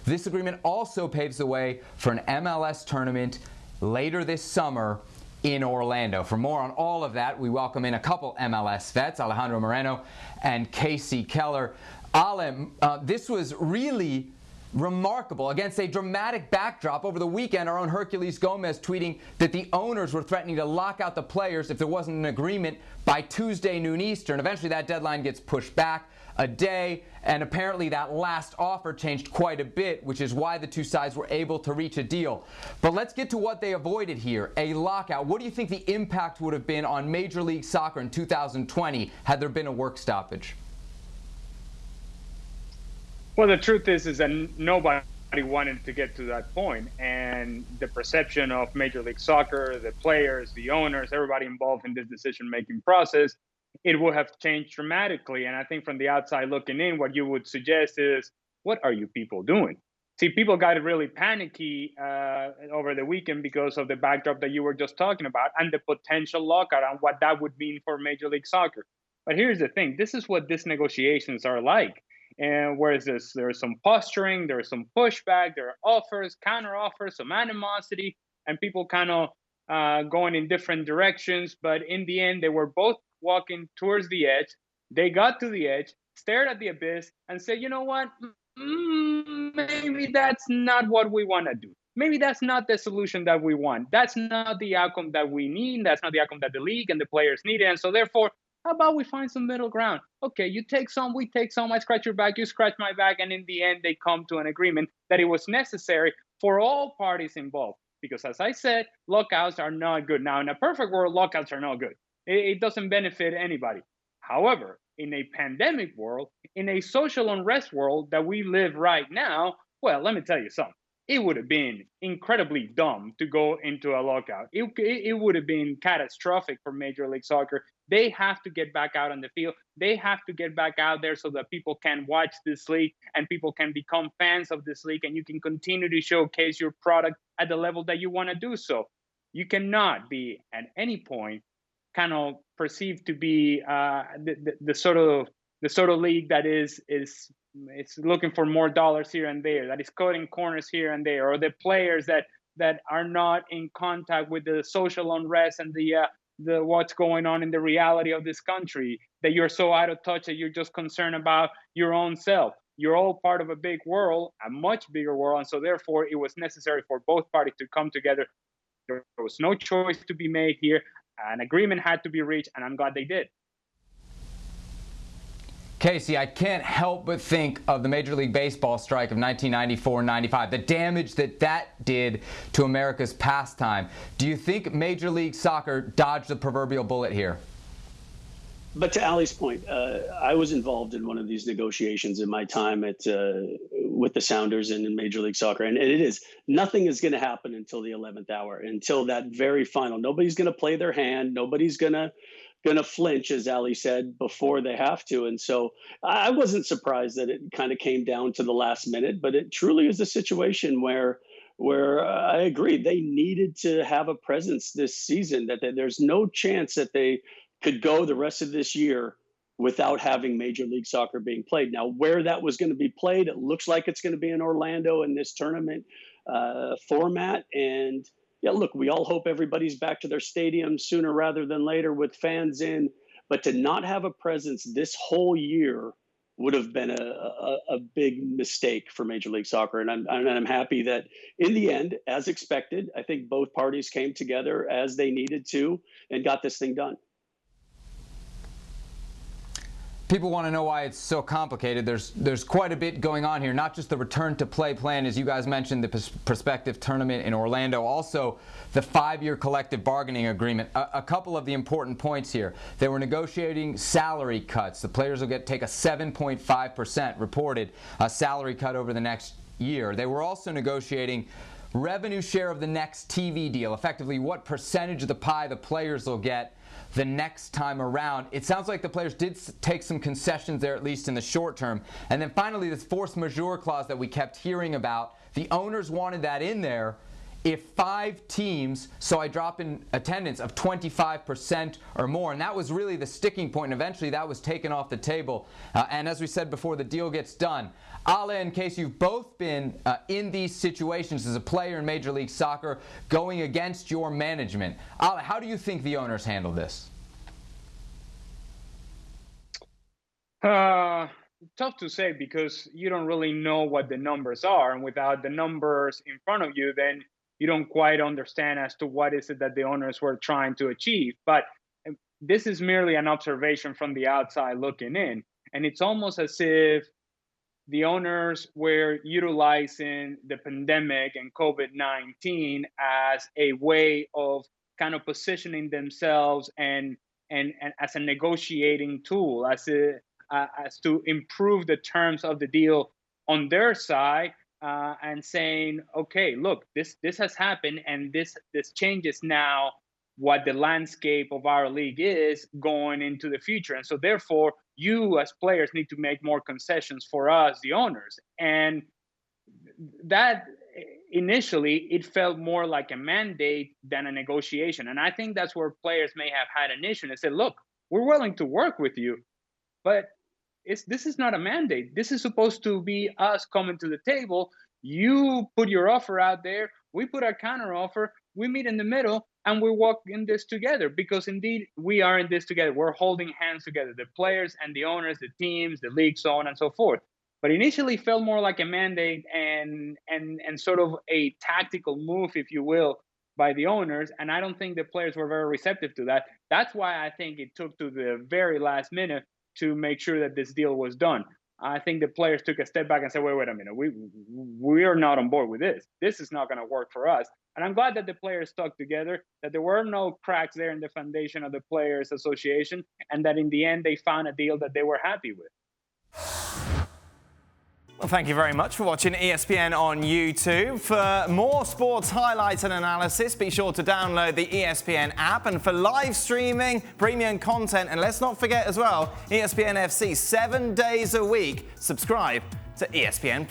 This agreement also paves the way for an MLS tournament later this summer in Orlando. For more on all of that, we welcome in a couple MLS vets, Alejandro Moreno and Kasey Keller. Ale, this was really remarkable against a dramatic backdrop. Over the weekend, our own Herculez Gomez tweeting that the owners were threatening to lock out the players if there wasn't an agreement by Tuesday noon Eastern. Eventually, that deadline gets pushed back a day, and apparently that last offer changed quite a bit, which is why the two sides were able to reach a deal. But let's get to what they avoided here, a lockout. What do you think the impact would have been on Major League Soccer in 2020 had there been a work stoppage? Well, the truth is that nobody wanted to get to that point, and the perception of Major League Soccer, the players, the owners, everybody involved in this decision-making process, it would have changed dramatically. And I think from the outside looking in, what you would suggest is, what are you people doing? See, people got really panicky over the weekend because of the backdrop that you were just talking about and the potential lockout and what that would mean for Major League Soccer. But here's the thing. This is what these negotiations are like. And whereas there's some posturing, there's some pushback, there are offers, counter offers, some animosity, and people kind of going in different directions. But in the end, they were both walking towards the edge. They got to the edge, stared at the abyss, and said, you know what? Maybe that's not what we want to do. Maybe that's not the solution that we want. That's not the outcome that we need. That's not the outcome that the league and the players need. And so therefore, how about we find some middle ground? Okay, you take some, we take some. I scratch your back, you scratch my back. And in the end, they come to an agreement that it was necessary for all parties involved. Because as I said, lockouts are not good. Now, in a perfect world, lockouts are not good. It doesn't benefit anybody. However, in a pandemic world, in a social unrest world that we live right now, well, let me tell you something. It would have been incredibly dumb to go into a lockout. It would have been catastrophic for Major League Soccer. They have to get back out on the field. They have to get back out there so that people can watch this league and people can become fans of this league, and you can continue to showcase your product at the level that you want to do so. You cannot be at any point kind of perceived to be the sort of league that is it's looking for more dollars here and there, that is cutting corners here and there, or the players that are not in contact with the social unrest and the what's going on in the reality of this country, that you're so out of touch that you're just concerned about your own self. You're all part of a big world, a much bigger world, and so therefore it was necessary for both parties to come together. There was no choice to be made here. An agreement had to be reached, and I'm glad they did. Kasey, I can't help but think of the Major League Baseball strike of 1994-95, the damage that did to America's pastime. Do you think Major League Soccer dodged the proverbial bullet here? But to Ali's point, I was involved in one of these negotiations in my time with the Sounders and in Major League Soccer. And it is, nothing is going to happen until the 11th hour, until that very final. Nobody's going to play their hand. Nobody's going to flinch, as Ali said, before they have to. And so I wasn't surprised that it kind of came down to the last minute, but it truly is a situation where I agree, they needed to have a presence this season, that there's no chance that they could go the rest of this year without having Major League Soccer being played. Now, where that was going to be played, it looks like it's going to be in Orlando in this tournament format. And yeah, look, we all hope everybody's back to their stadiums sooner rather than later with fans in. But to not have a presence this whole year would have been a big mistake for Major League Soccer. And I'm happy that in the end, as expected, I think both parties came together as they needed to and got this thing done. People want to know why it's so complicated. There's quite a bit going on here, not just the return to play plan, as you guys mentioned, the prospective tournament in Orlando, also the 5-year collective bargaining agreement. A couple of the important points here. They were negotiating salary cuts. The players will take a 7.5% reported salary cut over the next year. They were also negotiating revenue share of the next TV deal, effectively what percentage of the pie the players will get the next time around. It sounds like the players did take some concessions there, at least in the short term. And then finally, this force majeure clause that we kept hearing about, the owners wanted that in there if 5 teams saw a drop in attendance of 25% or more, and that was really the sticking point, and eventually that was taken off the table. And as we said before, the deal gets done. Ale and Kasey, you've both been in these situations as a player in Major League Soccer going against your management. Ale, how do you think the owners handle this? Tough to say because you don't really know what the numbers are. And without the numbers in front of you, then you don't quite understand as to what is it that the owners were trying to achieve. But this is merely an observation from the outside looking in. And it's almost as if the owners were utilizing the pandemic and COVID-19 as a way of kind of positioning themselves and as a negotiating tool, as to improve the terms of the deal on their side, and saying, okay, look, this has happened, and this changes now what the landscape of our league is going into the future. And so therefore, you as players need to make more concessions for us, the owners. And that initially, it felt more like a mandate than a negotiation. And I think that's where players may have had an issue and said, look, we're willing to work with you, but this is not a mandate. This is supposed to be us coming to the table. You put your offer out there. We put our counter offer. We meet in the middle, and we walk in this together, because indeed we are in this together. We're holding hands together, the players and the owners, the teams, the league, so on and so forth. But initially felt more like a mandate and sort of a tactical move, if you will, by the owners. And I don't think the players were very receptive to that. That's why I think it took to the very last minute to make sure that this deal was done. I think the players took a step back and said, wait a minute, we are not on board with this. This is not going to work for us. And I'm glad that the players stuck together, that there were no cracks there in the foundation of the Players Association, and that in the end they found a deal that they were happy with. Well, thank you very much for watching ESPN on YouTube. For more sports highlights and analysis, be sure to download the ESPN app. And for live streaming, premium content, and let's not forget as well, ESPN FC 7 days a week, subscribe to ESPN+.